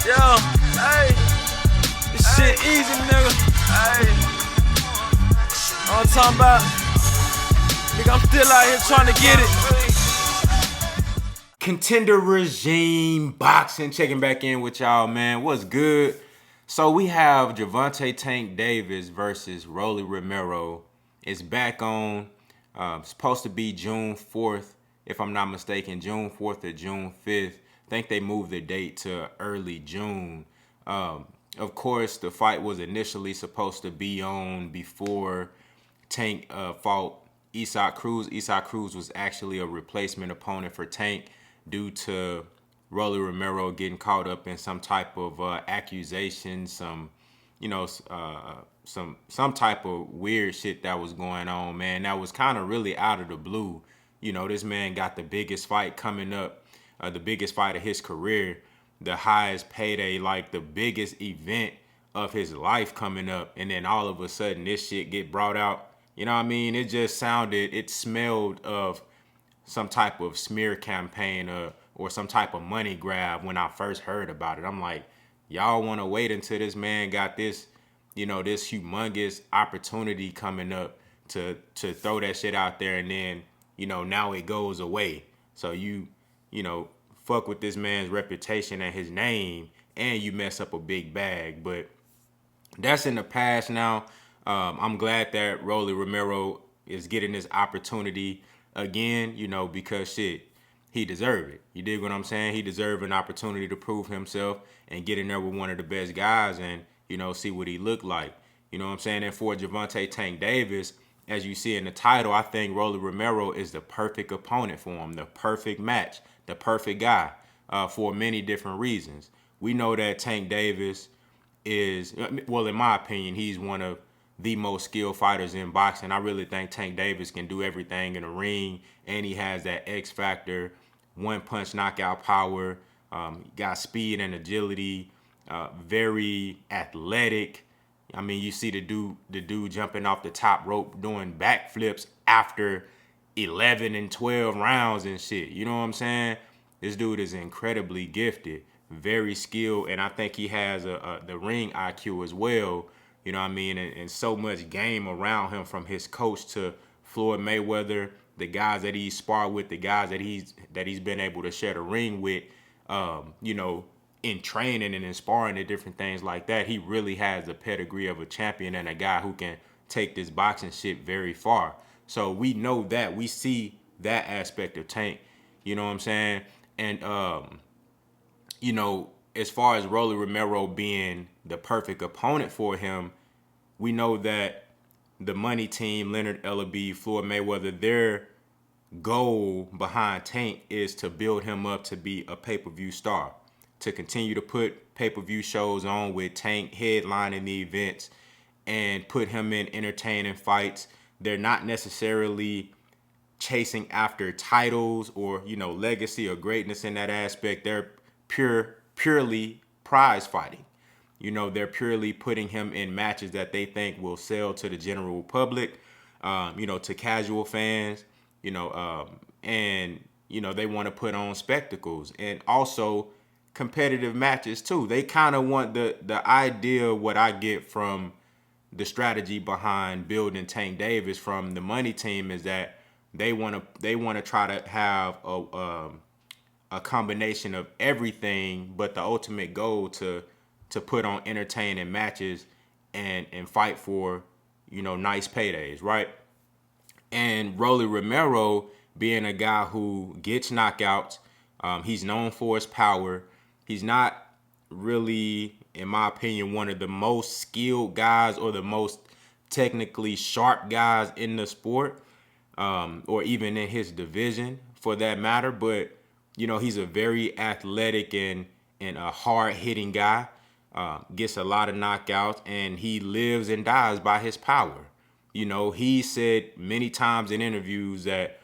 Yeah, hey, this shit easy, nigga. Hey, all I'm talking about, nigga, I'm still out here trying to get it. Contender Regime Boxing, checking back in with y'all, man. What's good? So we have Gervonta Tank Davis versus Rolly Romero. It's back on. Supposed to be June 4th, if I'm not mistaken, June 4th or June 5th. I think they moved the date to early June. Of course, the fight was initially supposed to be on before Tank fought Isaac Cruz. Isaac Cruz was actually a replacement opponent for Tank due to Rolly Romero getting caught up in some type of accusation, some type of weird shit that was going on, man. That was kind of really out of the blue. You know, this man got the biggest fight coming up, the biggest fight of his career, the highest payday, like the biggest event of his life coming up, and then all of a sudden this shit get brought out. You know what I mean? It smelled of some type of smear campaign or some type of money grab when I first heard about it. I'm like, y'all want to wait until this man got this, this humongous opportunity coming up to throw that shit out there, and then, now it goes away. So you fuck with this man's reputation and his name, and you mess up a big bag. But that's in the past now. I'm glad that Rolly Romero is getting this opportunity again, because shit, he deserved it. You dig what I'm saying? He deserved an opportunity to prove himself and get in there with one of the best guys and, see what he looked like. You know what I'm saying? And for Gervonta Tank Davis, as you see in the title, I think Rolly Romero is the perfect opponent for him, the perfect match, the perfect guy for many different reasons. We know that Tank Davis is, well, in my opinion, he's one of the most skilled fighters in boxing. I really think Tank Davis can do everything in the ring, and he has that X factor, one punch knockout power. Got speed and agility, very athletic. I mean, you see the dude jumping off the top rope doing backflips after 11 and 12 rounds and shit. You know what I'm saying? This dude is incredibly gifted, very skilled, and I think he has the ring IQ as well. You know what I mean? And so much game around him, from his coach to Floyd Mayweather, the guys that he's sparred with, the guys that he's been able to share the ring with, in training and in sparring and different things like that. He really has the pedigree of a champion and a guy who can take this boxing shit very far. So we know that. We see that aspect of Tank. You know what I'm saying? And as far as Rolly Romero being the perfect opponent for him, we know that the money team, Leonard Ellaby, Floyd Mayweather, their goal behind Tank is to build him up to be a pay-per-view star, to continue to put pay-per-view shows on with Tank headlining the events and put him in entertaining fights. They're not necessarily chasing after titles or, legacy or greatness in that aspect. They're purely prize fighting. They're purely putting him in matches that they think will sell to the general public, to casual fans, and, they want to put on spectacles and also competitive matches too. They kind of want the idea, what I get from the strategy behind building Tank Davis from the money team, is that they want to try to have a combination of everything, but the ultimate goal to put on entertaining matches and fight for, nice paydays, right? And Rolly Romero, being a guy who gets knockouts, he's known for his power. He's not really, in my opinion, one of the most skilled guys or the most technically sharp guys in the sport, or even in his division for that matter. But, he's a very athletic and a hard-hitting guy, gets a lot of knockouts, and he lives and dies by his power. He said many times in interviews that,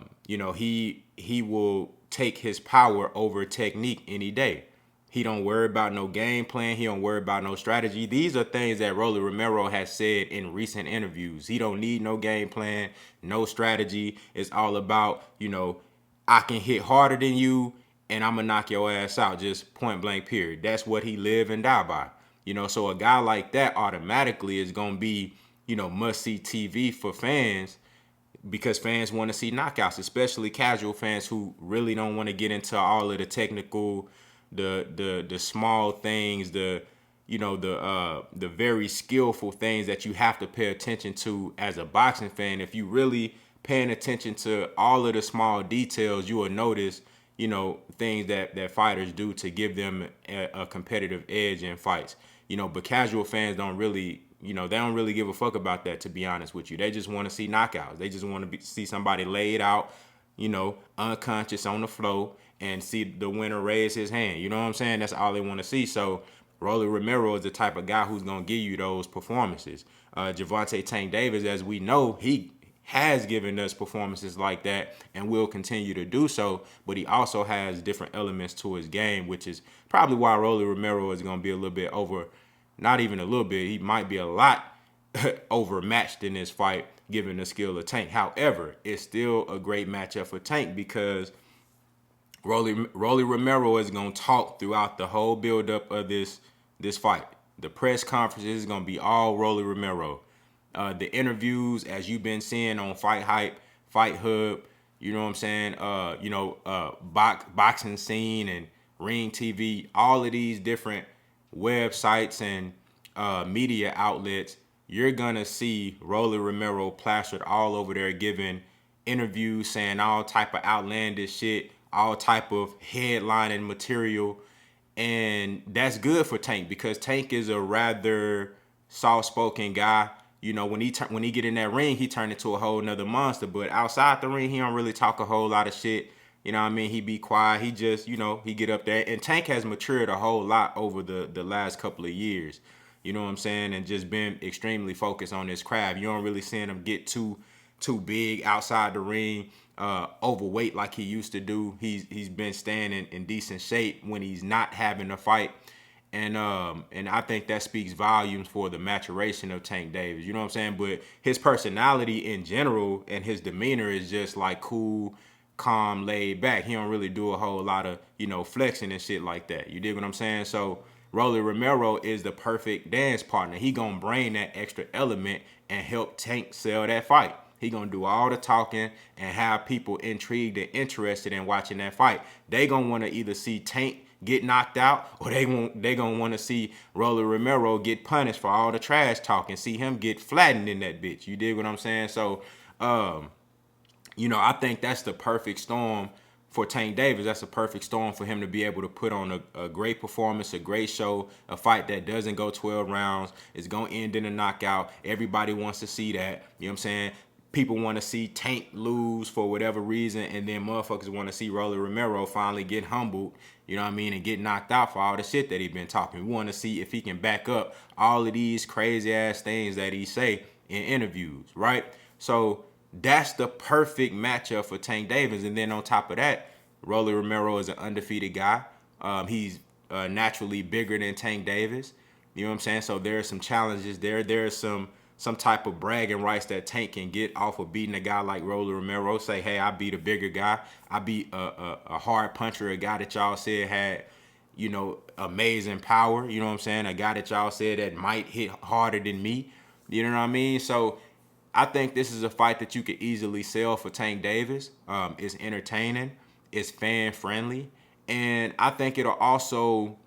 he will take his power over technique any day. He don't worry about no game plan. He don't worry about no strategy. These are things that Rolly Romero has said in recent interviews. He don't need no game plan, no strategy. It's all about, I can hit harder than you, and I'm gonna knock your ass out, just point blank period. That's what he live and die by. So a guy like that automatically is gonna be, must see TV for fans, because fans want to see knockouts, especially casual fans who really don't want to get into all of the technical, the small things, the very skillful things that you have to pay attention to as a boxing fan. If you really paying attention to all of the small details, you will notice, things that fighters do to give them a competitive edge in fights. But casual fans don't really, they don't really give a fuck about that, to be honest with you. They just want to see knockouts. They just want to see somebody laid out, unconscious on the floor, and see the winner raise his hand. You know what I'm saying? That's all they want to see. So Rolly Romero is the type of guy who's going to give you those performances. Gervonta Tank Davis, as we know, he has given us performances like that and will continue to do so, but he also has different elements to his game, which is probably why Rolly Romero is going to be a little bit over, not even a little bit, he might be a lot overmatched in this fight, given the skill of Tank. However, it's still a great matchup for Tank, because Rolly Romero is going to talk throughout the whole buildup of this fight. The press conferences is going to be all Rolly Romero. The interviews, as you've been seeing on Fight Hype, Fight Hub, you know what I'm saying? Boxing Scene and Ring TV, all of these different websites and media outlets, you're gonna see Rolly Romero plastered all over there, giving interviews, saying all type of outlandish shit, all type of headlining material, and that's good for Tank, because Tank is a rather soft-spoken guy. When he get in that ring, he turn into a whole nother monster. But outside the ring, he don't really talk a whole lot of shit. You know what I mean? He be quiet. He just, he get up there. And Tank has matured a whole lot over the last couple of years. You know what I'm saying? And just been extremely focused on his craft. You don't really see him get too big outside the ring, overweight like he used to do. He's been staying in decent shape when he's not having a fight. And I think that speaks volumes for the maturation of Tank Davis. You know what I'm saying? But his personality in general and his demeanor is just like cool, calm, laid back. He don't really do a whole lot of, flexing and shit like that. You dig what I'm saying? So Rolly Romero is the perfect dance partner. He gonna bring that extra element and help Tank sell that fight. He gonna do all the talking and have people intrigued and interested in watching that fight. They gonna want to either see Tank get knocked out, or they gonna want to see Rolly Romero get punished for all the trash talking, see him get flattened in that bitch. You dig what I'm saying? So, I think that's the perfect storm for Tank Davis. That's a perfect storm for him to be able to put on a great performance, a great show, a fight that doesn't go 12 rounds. It's gonna end in a knockout. Everybody wants to see that. You know what I'm saying? People want to see Tank lose for whatever reason, and then motherfuckers want to see Rolly Romero finally get humbled, you know what I mean, and get knocked out for all the shit that he been talking. We want to see if he can back up all of these crazy ass things that he say in interviews, right? So that's the perfect matchup for Tank Davis. And then on top of that, Rolly Romero is an undefeated guy. He's naturally bigger than Tank Davis. You know what I'm saying? So there are some challenges there. There is some type of bragging rights that Tank can get off of beating a guy like Rolly Romero. Say, hey, I beat a bigger guy. I beat a hard puncher, a guy that y'all said had, amazing power. You know what I'm saying? A guy that y'all said that might hit harder than me. You know what I mean? So I think this is a fight that you could easily sell for Tank Davis. It's entertaining. It's fan friendly. And I think it'll also,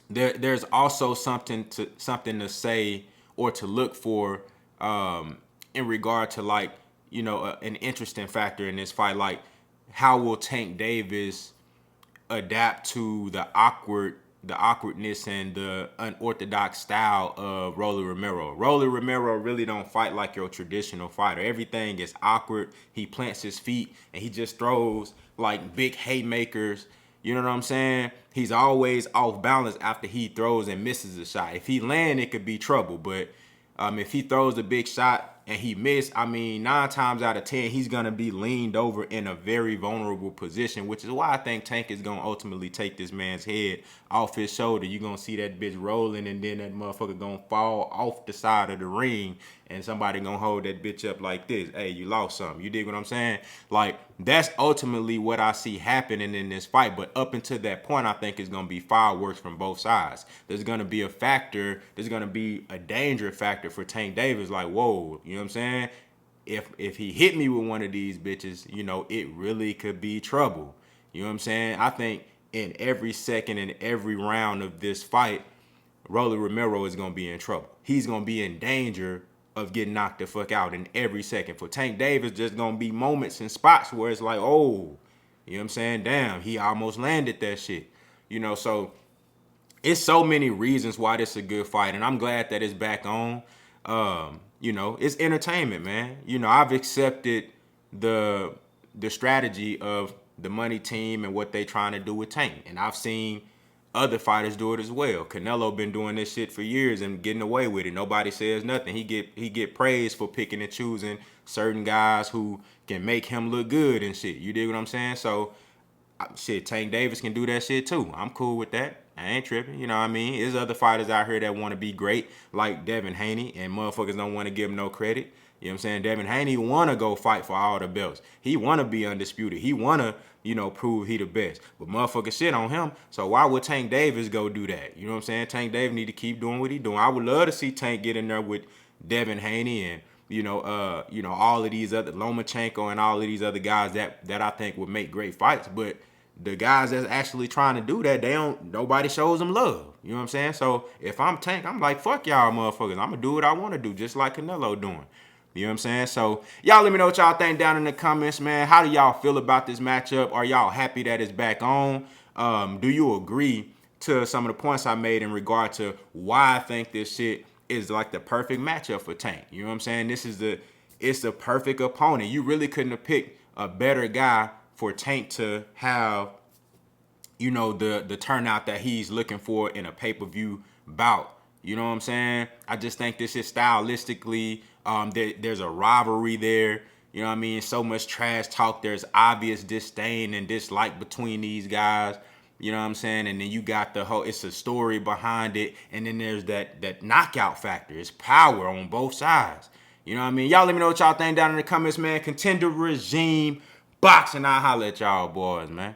there's also something to say or to look for in regard to, like, an interesting factor in this fight. Like, how will Tank Davis adapt to the awkwardness and the unorthodox style of Rolly Romero? Rolly Romero really don't fight like your traditional fighter. Everything is awkward. He plants his feet and he just throws like big haymakers. You know what I'm saying? He's always off balance after he throws and misses a shot. If he land, it could be trouble. But if he throws a big shot and he missed, 9 times out of 10, he's going to be leaned over in a very vulnerable position, which is why I think Tank is going to ultimately take this man's head off his shoulder. You're going to see that bitch rolling, and then that motherfucker going to fall off the side of the ring, and somebody going to hold that bitch up like this. Hey, you lost something. You dig what I'm saying? Like, that's ultimately what I see happening in this fight. But up until that point, I think it's going to be fireworks from both sides. There's going to be a factor. There's going to be a danger factor for Tank Davis. Like, whoa, you know what I'm saying? If he hit me with one of these bitches, you know, it really could be trouble. You know what I'm saying? I think in every second and every round of this fight, Rolly Romero is going to be in trouble. He's going to be in danger of getting knocked the fuck out in every second. For Tank Davis, just going to be moments and spots where it's like, oh, you know what I'm saying? Damn, he almost landed that shit. You know, so it's so many reasons why this is a good fight, and I'm glad that it's back on. You know, it's entertainment, man. You know, I've accepted the strategy of the money team and what they trying to do with Tank, and I've seen other fighters do it as well. Canelo been doing this shit for years and getting away with it. Nobody says nothing. He get praised for picking and choosing certain guys who can make him look good and shit. You dig what I'm saying? So shit, Tank Davis can do that shit too. I'm cool with that. I ain't tripping. You know what I mean? There's other fighters out here that want to be great, like Devin Haney, and motherfuckers don't want to give him no credit. You know what I'm saying? Devin Haney want to go fight for all the belts. He want to be undisputed. He want to, you know, prove he the best. But motherfuckers shit on him. So why would Tank Davis go do that? You know what I'm saying? Tank Davis need to keep doing what he doing. I would love to see Tank get in there with Devin Haney and all of these other Lomachenko and all of these other guys that I think would make great fights. But the guys that's actually trying to do that, nobody shows them love. You know what I'm saying? So if I'm Tank, I'm like, fuck y'all motherfuckers. I'm gonna do what I want to do, just like Canelo doing. You know what I'm saying? So y'all let me know what y'all think down in the comments, man. How do y'all feel about this matchup? Are y'all happy that it's back on? Do you agree to some of the points I made in regard to why I think this shit is like the perfect matchup for Tank? You know what I'm saying? It's the perfect opponent. You really couldn't have picked a better guy for Tank to have, you know, the turnout that he's looking for in a pay-per-view bout. You know what I'm saying? I just think this is stylistically, there's a rivalry there. You know what I mean? So much trash talk. There's obvious disdain and dislike between these guys. You know what I'm saying? And then you got it's a story behind it. And then there's that knockout factor. It's power on both sides. You know what I mean? Y'all let me know what y'all think down in the comments, man. Contender regime boxing. I'll holler at y'all boys, man.